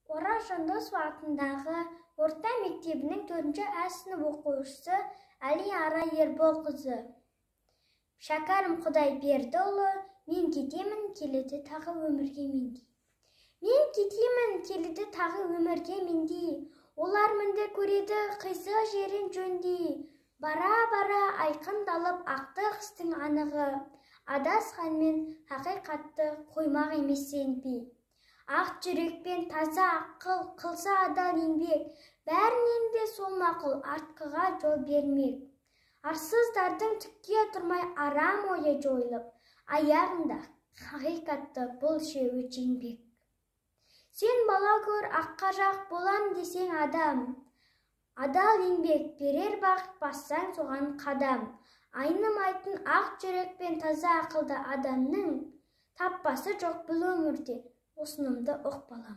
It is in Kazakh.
Орал Жандосов атындағы орта мектебінің 4-ші А сынып оқушысы Әли Ара Ерболқызы. Шәкәрім Құдайбердіұлы, мен кетемін, келеді тағы өмірге мендей. Мен кетемін, келеді тағы өмірге мендей. Олар мінді көреді қисық жерін жөндей. Бара-бара айқындалып ақтық істің анығы. Адасқанмен хақиқатты қоймақ емес сенбей. Ақ жүрекпен таза ақыл қылса адал еңбек, бәрінен де сол мақұл артқыға жол бермек. Арсыздардың түкке тұрмай арам ойы жойылып, аяғында хақиқатты бұл шеуі жеңбек. Сен бала көр аққа жақ болам десең адам, адал еңбек берер бақыт бассаң соған қадам. Айнымайтын ақ жүрекпен таза ақылды адамның таппасы жоқ бұл өмірде. Осынымды ұқ балам.